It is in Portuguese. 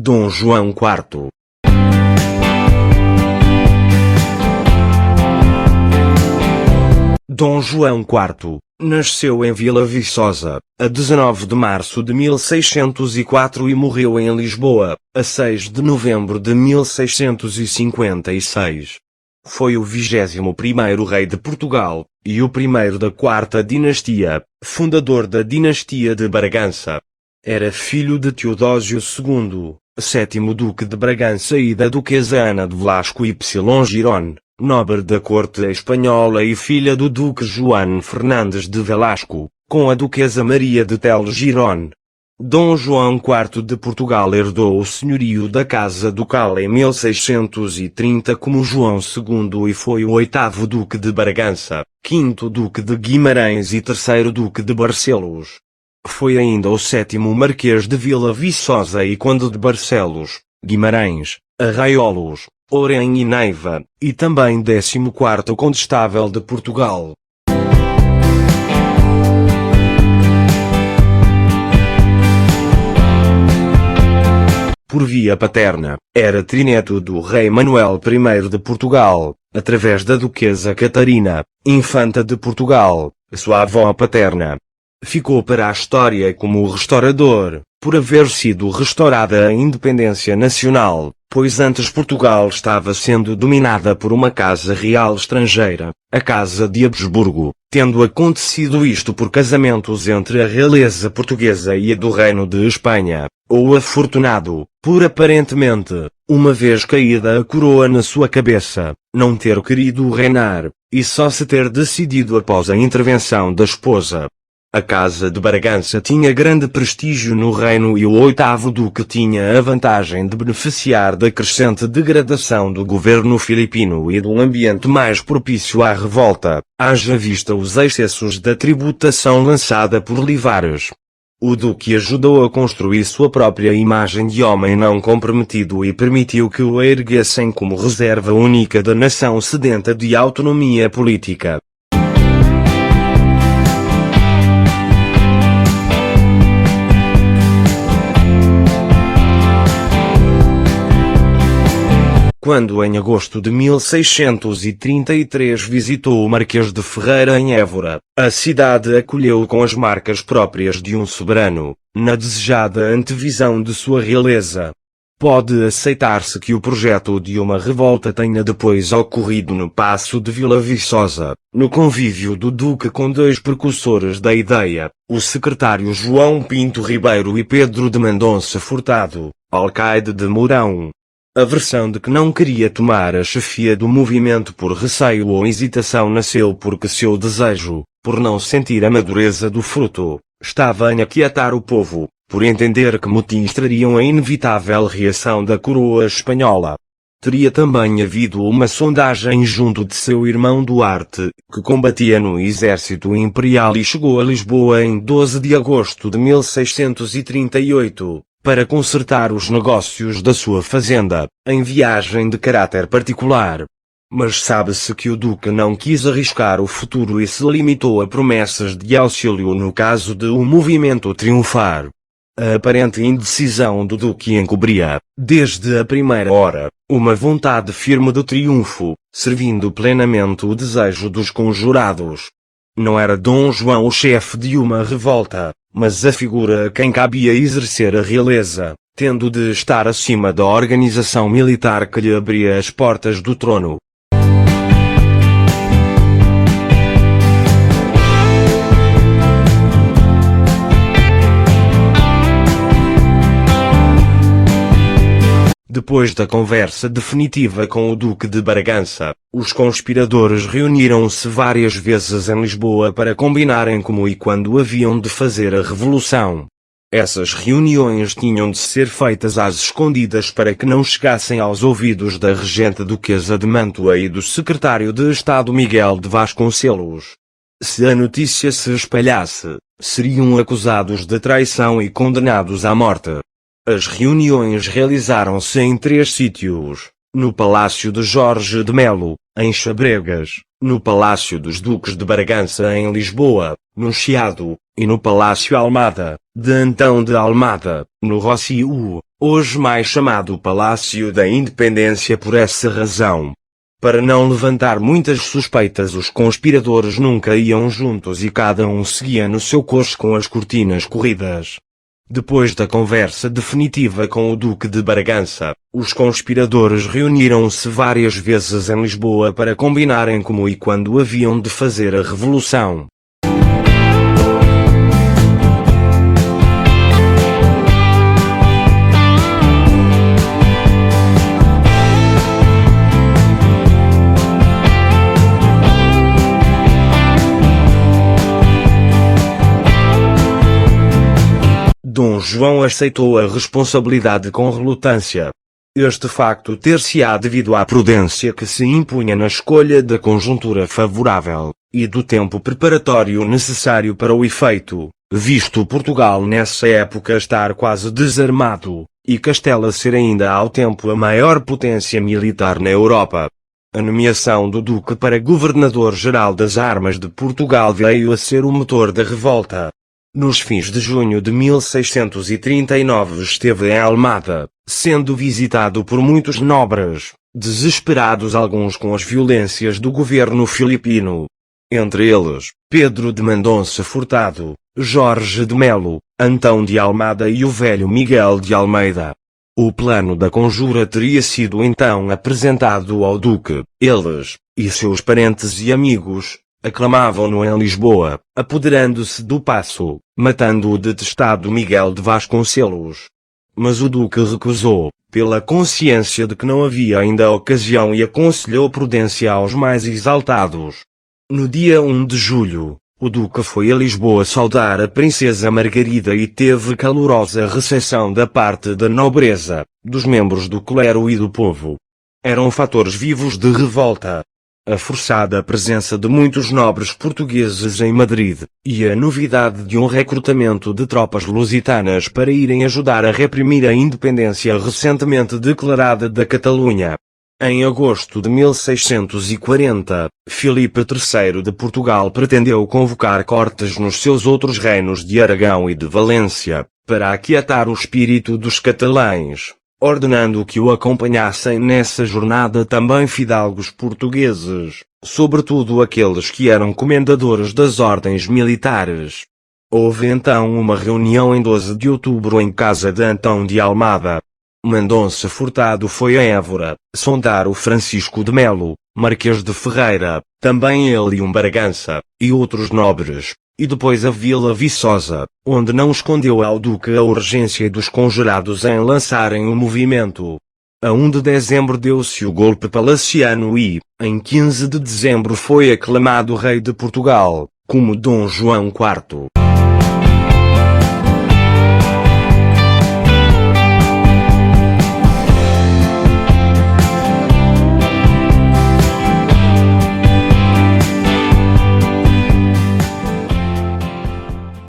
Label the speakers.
Speaker 1: Dom João IV. Dom João IV nasceu em Vila Viçosa, a 19 de março de 1604 e morreu em Lisboa, a 6 de novembro de 1656. Foi o 21º rei de Portugal, e o primeiro da quarta dinastia, fundador da dinastia de Bragança. Era filho de Teodósio II, sétimo duque de Bragança e da duquesa Ana de Velasco y Girón, nobre da corte espanhola e filha do duque João Fernandes de Velasco, com a duquesa Maria de Tel Girón. Dom João IV de Portugal herdou o senhorio da Casa Ducal em 1630 como João II e foi o 8º duque de Bragança, 5º duque de Guimarães e 3º duque de Barcelos. Foi ainda o 7º marquês de Vila Viçosa e conde de Barcelos, Guimarães, Arraiolos, Orem e Neiva, e também 14º condestável de Portugal. Por via paterna, era trineto do rei Manuel I de Portugal, através da duquesa Catarina, infanta de Portugal, sua avó paterna. Ficou para a história como restaurador, por haver sido restaurada a independência nacional, pois antes Portugal estava sendo dominada por uma casa real estrangeira, a Casa de Habsburgo, tendo acontecido isto por casamentos entre a realeza portuguesa e a do Reino de Espanha, ou afortunado, por aparentemente, uma vez caída a coroa na sua cabeça, não ter querido reinar, e só se ter decidido após a intervenção da esposa. A Casa de Bragança tinha grande prestígio no reino e o 8º duque tinha a vantagem de beneficiar da crescente degradação do governo filipino e do ambiente mais propício à revolta, haja vista os excessos da tributação lançada por Olivares. O duque ajudou a construir sua própria imagem de homem não comprometido e permitiu que o erguessem como reserva única da nação sedenta de autonomia política. Quando em agosto de 1633 visitou o Marquês de Ferreira em Évora, a cidade acolheu-o com as marcas próprias de um soberano, na desejada antevisão de sua realeza. Pode aceitar-se que o projeto de uma revolta tenha depois ocorrido no Paço de Vila Viçosa, no convívio do Duque com dois precursores da ideia, o secretário João Pinto Ribeiro e Pedro de Mendonça Furtado, alcaide de Mourão. A versão de que não queria tomar a chefia do movimento por receio ou hesitação nasceu porque seu desejo, por não sentir a madureza do fruto, estava em aquietar o povo, por entender que motins trariam a inevitável reação da coroa espanhola. Teria também havido uma sondagem junto de seu irmão Duarte, que combatia no exército imperial e chegou a Lisboa em 12 de agosto de 1638. Para consertar os negócios da sua fazenda, em viagem de caráter particular. Mas sabe-se que o duque não quis arriscar o futuro e se limitou a promessas de auxílio no caso de o movimento triunfar. A aparente indecisão do duque encobria, desde a primeira hora, uma vontade firme de triunfo, servindo plenamente o desejo dos conjurados. Não era Dom João o chefe de uma revolta, mas a figura a quem cabia exercer a realeza, tendo de estar acima da organização militar que lhe abria as portas do trono. Depois da conversa definitiva com o Duque de Bragança, os conspiradores reuniram-se várias vezes em Lisboa para combinarem como e quando haviam de fazer a revolução. Essas reuniões tinham de ser feitas às escondidas para que não chegassem aos ouvidos da regente Duquesa de Mantua e do secretário de Estado Miguel de Vasconcelos. Se a notícia se espalhasse, seriam acusados de traição e condenados à morte. As reuniões realizaram-se em 3 sítios: no Palácio de Jorge de Melo, em Xabregas, no Palácio dos Duques de Bragança em Lisboa, no Chiado, e no Palácio Almada, de Antão de Almada, no Rossio, hoje mais chamado Palácio da Independência por essa razão. Para não levantar muitas suspeitas, os conspiradores nunca iam juntos e cada um seguia no seu coche com as cortinas corridas. Depois da conversa definitiva com o Duque de Bragança, os conspiradores reuniram-se várias vezes em Lisboa para combinarem como e quando haviam de fazer a revolução. Dom João aceitou a responsabilidade com relutância. Este facto ter-se-á devido à prudência que se impunha na escolha da conjuntura favorável, e do tempo preparatório necessário para o efeito, visto Portugal nessa época estar quase desarmado, e Castela ser ainda ao tempo a maior potência militar na Europa. A nomeação do Duque para Governador-Geral das Armas de Portugal veio a ser o motor da revolta. Nos fins de junho de 1639 esteve em Almada, sendo visitado por muitos nobres, desesperados alguns com as violências do governo filipino. Entre eles, Pedro de Mendonça Furtado, Jorge de Melo, Antão de Almada e o velho Miguel de Almeida. O plano da conjura teria sido então apresentado ao Duque. Eles, e seus parentes e amigos, aclamavam-no em Lisboa, apoderando-se do paço, matando o detestado Miguel de Vasconcelos. Mas o Duque recusou, pela consciência de que não havia ainda ocasião, e aconselhou prudência aos mais exaltados. No dia 1 de julho, o Duque foi a Lisboa saudar a princesa Margarida e teve calorosa recepção da parte da nobreza, dos membros do clero e do povo. Eram fatores vivos de revolta a forçada presença de muitos nobres portugueses em Madrid, e a novidade de um recrutamento de tropas lusitanas para irem ajudar a reprimir a independência recentemente declarada da Catalunha. Em agosto de 1640, Filipe III de Portugal pretendeu convocar cortes nos seus outros reinos de Aragão e de Valência, para aquietar o espírito dos catalães, ordenando que o acompanhassem nessa jornada também fidalgos portugueses, sobretudo aqueles que eram comendadores das ordens militares. Houve então uma reunião em 12 de outubro em casa de Antão de Almada. Mendonça Furtado foi a Évora, sondar o Francisco de Melo, Marquês de Ferreira, também ele e um Bragança, e outros nobres, e depois a Vila Viçosa, onde não escondeu ao Duque a urgência dos conjurados em lançarem o movimento. A 1 de dezembro deu-se o golpe palaciano e, em 15 de dezembro foi aclamado rei de Portugal, como Dom João IV.